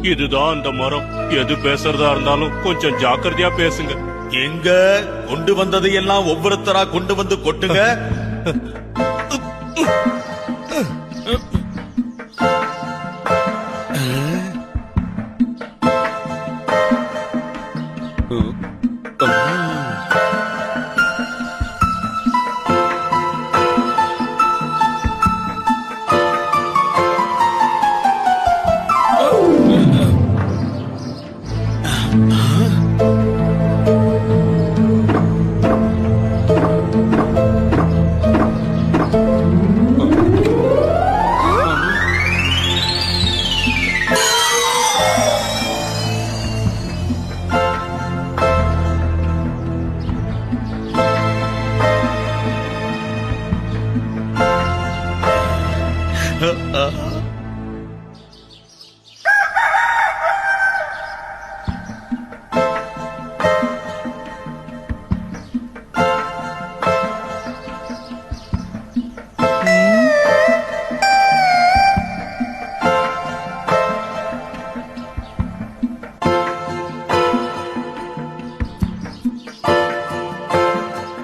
இதுதான் அந்த மரம். எது பேசுறதா இருந்தாலும் கொஞ்சம் ஜாக்கிரதையா பேசுங்க. எங்க கொண்டு வந்தது எல்லாம் ஒவ்வொருத்தரா கொண்டு வந்து கொட்டுங்க.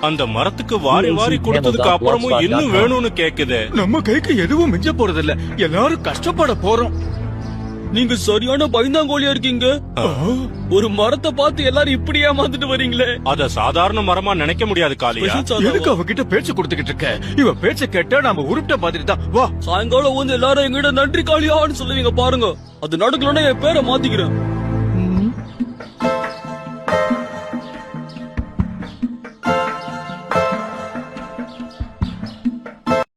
அந்த மரத்துக்கு வாரி வாரி கொடுத்ததுக்கு அப்புறமும் இன்னும் வேணும்னு கேக்குதே. நம்ம கைக்கு எதுவும் மிஞ்ச போறது இல்ல, எல்லாரும் கஷ்டப்பட போறோம். நீங்க சரியான பயந்தாங்கோலியா இருக்கீங்க. ஒரு மரத்தை பார்த்து எல்லாரும் இப்படி ஏமாந்துட்டு வரீங்களே. அத சாதாரண மரமா நினைக்க முடியாது காளியா. எதுக்கு அவகிட்ட பேச்சு கொடுத்துக்கிட்டு இருக்க? இவ பேச்ச கேட்டா நாம உருப்பிட்ட மாதிரி தான். வா, சாயங்காலம் வந்து எல்லாரும் எங்கிட்ட நன்றி காளியான்னு சொல்லுவீங்க பாருங்க. அது நடக்கலன்னா என் பேரை மாத்திக்கிறேன்.